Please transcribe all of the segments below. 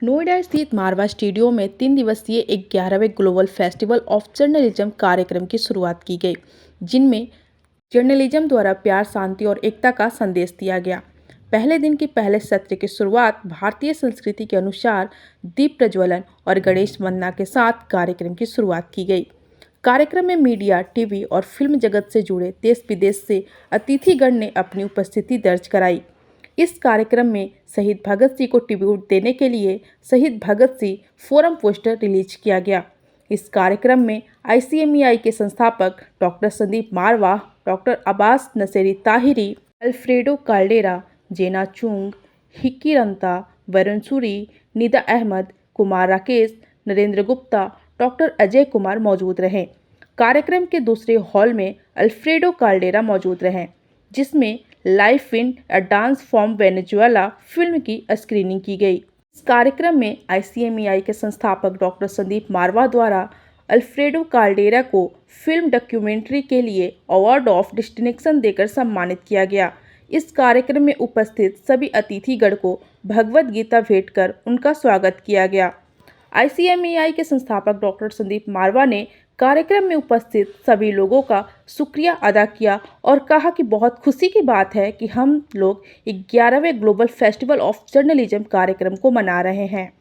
नोएडा स्थित मारवा स्टूडियो में 3 दिवसीय 11वें ग्लोबल फेस्टिवल ऑफ जर्नलिज्म कार्यक्रम की शुरुआत की गई, जिनमें जर्नलिज्म द्वारा प्यार, शांति और एकता का संदेश दिया गया। पहले दिन के पहले सत्र की शुरुआत भारतीय संस्कृति के अनुसार दीप प्रज्वलन और गणेश वंदना के साथ कार्यक्रम की शुरुआत की गई। कार्यक्रम में मीडिया, टीवी और फिल्म जगत से जुड़े देश विदेश से अतिथिगण ने अपनी उपस्थिति दर्ज कराई। इस कार्यक्रम में शहीद भगत सिंह को ट्रिब्यूट देने के लिए शहीद Bhagat Singh forum poster release किया गया। इस कार्यक्रम में ICMEI के संस्थापक डॉक्टर संदीप मारवा, डॉक्टर अब्बास नसेरी ताहिरी, अल्फ्रेडो काल्डेरा, जेना चुंग, हिक्की रंता, वरुण सूरी, निदा अहमद, कुमार राकेश, नरेंद्र गुप्ता, डॉक्टर अजय कुमार मौजूद रहे। कार्यक्रम के दूसरे हॉल में अल्फ्रेडो काल्डेरा मौजूद रहे, जिसमें life in a dance from Venezuela film की स्क्रीनिंग की गई। इस कार्यक्रम में ICMEI के संस्थापक डॉक्टर संदीप मारवा द्वारा अल्फ्रेडो काल्डेरा को फिल्म डॉक्यूमेंट्री के लिए अवार्ड ऑफ डिस्टिंक्शन देकर सम्मानित किया गया। इस कार्यक्रम में उपस्थित सभी अतिथिगण को भगवत गीता भेंट कर उनका स्वागत किया गया। ICMEI के संस्थापक डॉक्टर संदीप मारवा ने कार्यक्रम में उपस्थित सभी लोगों का शुक्रिया अदा किया और कहा कि बहुत खुशी की बात है कि हम लोग 11वें ग्लोबल फेस्टिवल ऑफ जर्नलिज्म कार्यक्रम को मना रहे हैं।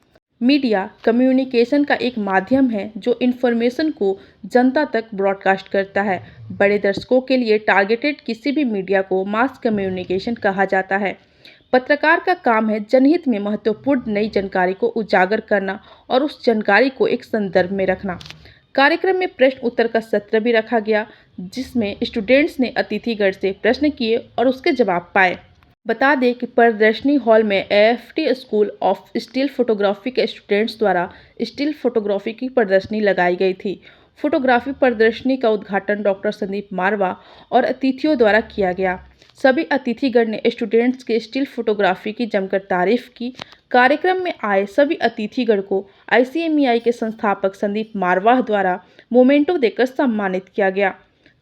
मीडिया कम्युनिकेशन का एक माध्यम है जो इन्फॉर्मेशन को जनता तक ब्रॉडकास्ट करता है। बड़े दर्शकों के लिए टारगेटेड किसी भी मीडिया को मास कम्युनिकेशन कहा जाता है। पत्रकार का काम है जनहित में महत्वपूर्ण नई जानकारी को उजागर करना और उस जानकारी को एक संदर्भ में रखना। कार्यक्रम में प्रश्न उत्तर का सत्र भी रखा गया, जिसमें स्टूडेंट्स ने अतिथिगण से प्रश्न किए और उसके जवाब पाए। बता दें कि प्रदर्शनी हॉल में AFT school of still photography के स्टूडेंट्स द्वारा स्टिल फोटोग्राफी की प्रदर्शनी लगाई गई थी। फोटोग्राफी प्रदर्शनी का उद्घाटन डॉक्टर संदीप मारवा और अतिथियों द्वारा किया गया। सभी अतिथिगण ने स्टूडेंट्स के स्टिल फोटोग्राफी की जमकर तारीफ की। कार्यक्रम में आए सभी अतिथिगण को ICMEI के संस्थापक संदीप मारवा द्वारा मोमेंटो देकर सम्मानित किया गया।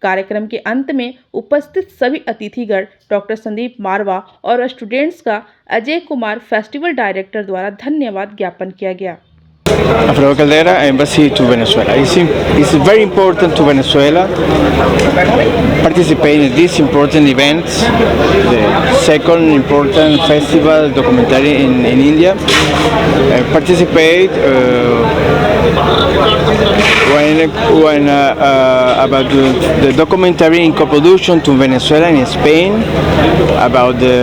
कार्यक्रम के अंत में उपस्थित सभी अतिथिगण डॉक्टर संदीप मारवा और स्टूडेंट्स का अजय कुमार फेस्टिवल डायरेक्टर द्वारा धन्यवाद ज्ञापन किया गया। Alfredo Caldera, Embassy to Venezuela. It's very important to Venezuela participate in these important events. The second important festival documentary in India. Participate when about the documentary in co-production to Venezuela and Spain about the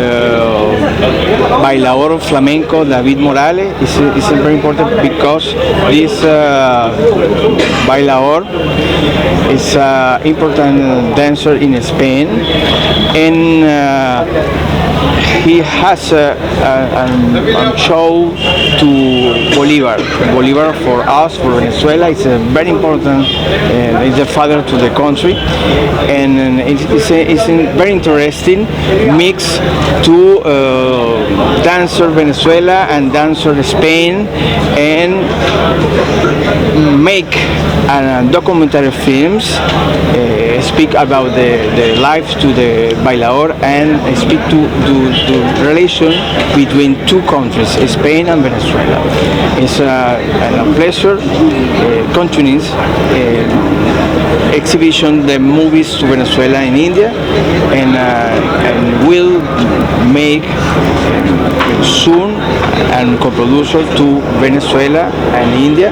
bailador flamenco David Morales. It's very important because this bailador is an important dancer in Spain, and he has a show to Bolivar. Bolivar for us, for Venezuela, is a very important. Is the father to the country, and it's a very interesting mix to dancer Venezuela and dancer Spain, and make documentary films. Speak about the lives to the bailador and speak to the relation between two countries, Spain and Venezuela. It's a pleasure continues exhibition the movies to Venezuela in India, and will make soon and co-producer to Venezuela and India.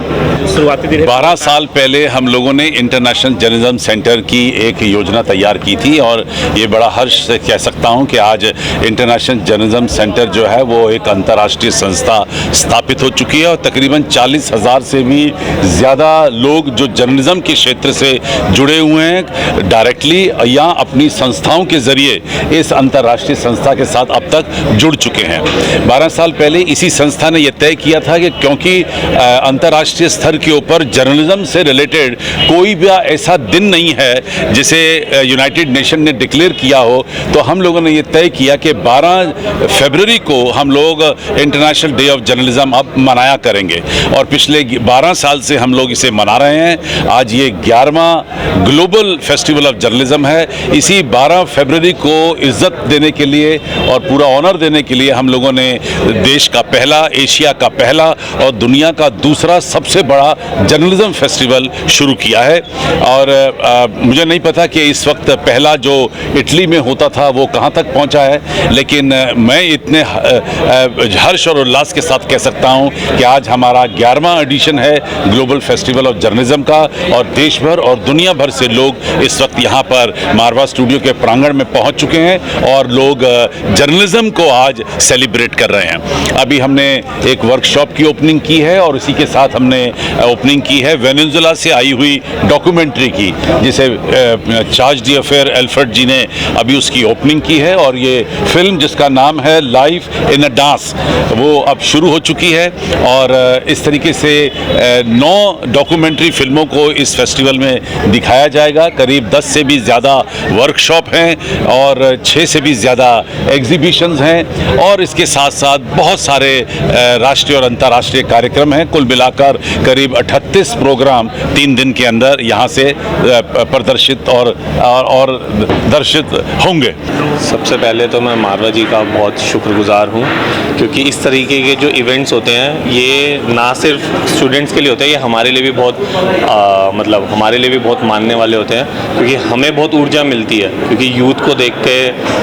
12 साल पहले हम लोगों ने international journalism centre की एक योजना तैयार की थी, और ये बड़ा हर्ष से कह सकता हूँ कि आज इंटरनेशनल जर्नलिज्म सेंटर जो है वो एक अंतर्राष्ट्रीय संस्था स्थापित हो चुकी है, और तकरीबन 40,000 से भी ज़्यादा लोग जो जर्नलिज्म के क्षेत्र से जुड़े हुए हैं डायरेक्टली या अपनी संस्थाओं के ज़रिए इस अंतर्राष्ट्रीय संस्था के साथ अब तक जुड़ चुके हैं। 12 साल पहले इसी संस्था ने यह तय किया था कि क्योंकि अंतर्राष्ट्रीय स्तर के ऊपर जर्नलिज्म से रिलेटेड कोई भी ऐसा दिन नहीं है जिसे यूनाइटेड नेशन ने डिक्लेयर किया हो, तो हम लोगों ने ये तय किया कि 12 फरवरी को हम लोग इंटरनेशनल डे ऑफ जर्नलिज्म अब मनाया करेंगे, और पिछले 12 साल से हम लोग इसे मना रहे हैं। आज ये 11वां ग्लोबल फेस्टिवल ऑफ जर्नलिज्म है। इसी 12 फरवरी को इज्जत देने के लिए और पूरा ऑनर देने के लिए हम लोगों ने देश का पहला, एशिया का पहला और दुनिया का दूसरा सबसे बड़ा जर्नलिज्म फेस्टिवल शुरू किया है। और मुझे नहीं पता कि इस वक्त पहला जो इटली में होता था वो कहाँ तक पहुँचा है, लेकिन मैं इतने हर्ष और उल्लास के साथ कह सकता हूँ कि आज हमारा 11वां एडिशन है ग्लोबल फेस्टिवल ऑफ जर्नलिज्म का, और देश भर और दुनिया भर से लोग इस वक्त यहाँ पर मारवा स्टूडियो के प्रांगण में पहुँच चुके हैं और लोग जर्नलिज्म को आज सेलिब्रेट कर रहे हैं। अभी हमने एक वर्कशॉप की ओपनिंग की है और इसी के साथ हमने ओपनिंग की है वेनेजुएला से आई हुई डॉक्यूमेंट्री की, जिसे चार्ज डी अफेयर एल्फ्रेड जी ने अभी उसकी ओपनिंग की है। और ये फिल्म जिसका नाम है लाइफ इन अ डांस, वो अब शुरू हो चुकी है। और इस तरीके से 9 डॉक्यूमेंट्री फिल्मों को इस फेस्टिवल में दिखाया जाएगा। करीब 10 से भी ज़्यादा वर्कशॉप हैं और 6 से भी ज़्यादा एग्जीबिशंस हैं, और इसके साथ साथ बहुत सारे राष्ट्रीय और अंतर्राष्ट्रीय कार्यक्रम हैं। कुल मिलाकर करीब 38 प्रोग्राम 3 दिन के अंदर यहाँ से प्रदर्शित और दर्शित होंगे। सबसे पहले तो मैं मारवा जी का बहुत शुक्रगुजार हूँ, क्योंकि इस तरीके के जो इवेंट्स होते हैं ये ना सिर्फ स्टूडेंट्स के लिए होते हैं, ये हमारे लिए भी बहुत हमारे लिए भी बहुत मानने वाले होते हैं, क्योंकि हमें बहुत ऊर्जा मिलती है। क्योंकि यूथ को देख के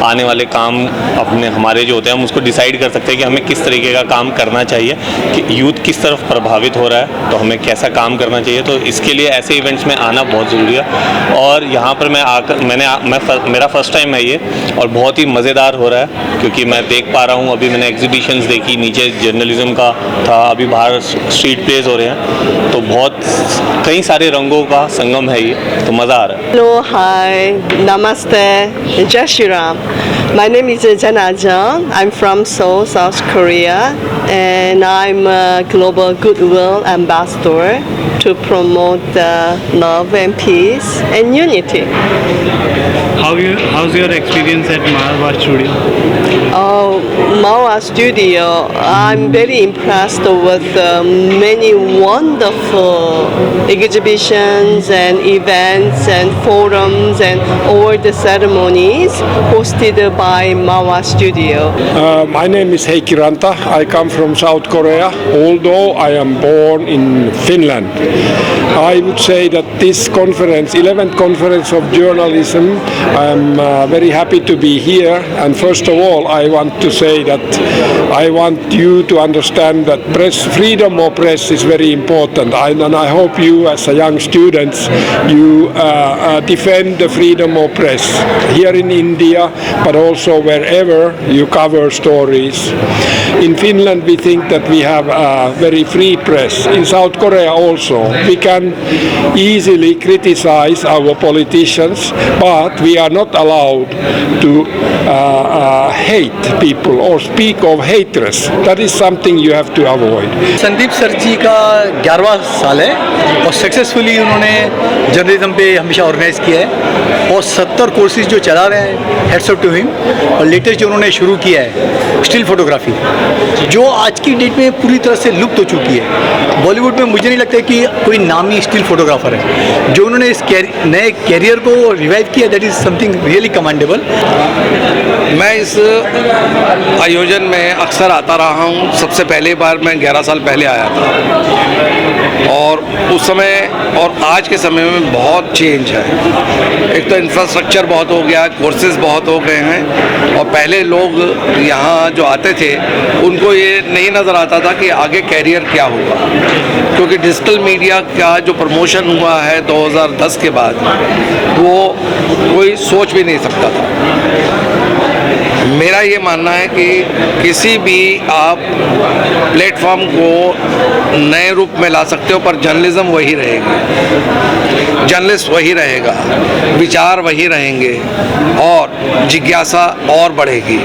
आने वाले काम अपने हमारे जो होते हैं हम उसको डिसाइड कर सकते हैं कि हमें किस तरीके का काम करना चाहिए, कि यूथ किस तरफ प्रभावित हो रहा है तो हमें कैसा काम करना चाहिए। तो इसके लिए ऐसे इवेंट्स में आना बहुत ज़रूरी है। और यहाँ पर मैं आकर मेरा फर्स्ट टाइम है ये, और बहुत ही मज़ेदार हो रहा है, क्योंकि मैं देख पा रहा हूँ अभी मैंने एग्जीबिशंस देखी, नीचे जर्नलिज्म का था, अभी बाहर स्ट्रीट प्लेज हो रहे हैं, तो बहुत कई सारे रंगों का संगम है ये, तो मज़ा आ रहा है। Hello, hi, namaste, Jai Shri Ram. My name is Jana Jung. I'm from Seoul, South Korea, and I'm a global goodwill ambassador to promote love and peace and unity. How's your experience at Marwa Studio? Oh, Marwa Studio, I'm very impressed with many wonderful exhibitions and events and forums and all the ceremonies hosted by Marwa Studio. My name is Heikki Ranta. I come from South Korea, although I am born in Finland. I would say that this conference, 11th Conference of Journalism, I am very happy to be here. And first of all, I want to say that I want you to understand that freedom of press is very important. And I hope you, as a young students, you defend the freedom of press here in India, but also wherever you cover stories. In Finland, we think that we have a very free press. In South Korea also, we can easily criticize our politicians, but we are not allowed to hate people or speak of hatred. That is something you have to avoid. Sandeep sir ji का 11वां साल है और successfully उन्होंने journalism पे हमेशा organise किया है और 70 कोर्सेज जो चला रहे हैं, हेड्स ऑफ टू हिम। और लेटेस्ट जो उन्होंने शुरू किया है स्टिल फोटोग्राफी, जो आज की डेट में पूरी तरह से लुप्त हो चुकी है। बॉलीवुड में मुझे नहीं लगता कि कोई नामी स्टिल फोटोग्राफर है। जो उन्होंने इस नए कैरियर को रिवाइव किया, that is something really commendable. मैं इस आयोजन में अक्सर आता रहा हूँ। सबसे पहली बार मैं 11 साल पहले आया था और उस समय और आज के समय में बहुत चेंज है। एक तो इंफ्रास्ट्रक्चर बहुत हो गया, कोर्सेज बहुत हो गए हैं, और पहले लोग यहाँ जो आते थे उनको ये नहीं नज़र आता था कि आगे कैरियर क्या होगा, क्योंकि डिजिटल मीडिया का जो प्रमोशन हुआ है 2010 के बाद वो कोई सोच भी नहीं सकता था। मेरा ये मानना है कि किसी भी आप प्लेटफॉर्म को नए रूप में ला सकते हो, पर जर्नलिज्म वही रहेगी, जर्नलिस्ट वही रहेगा, विचार वही रहेंगे और जिज्ञासा और बढ़ेगी।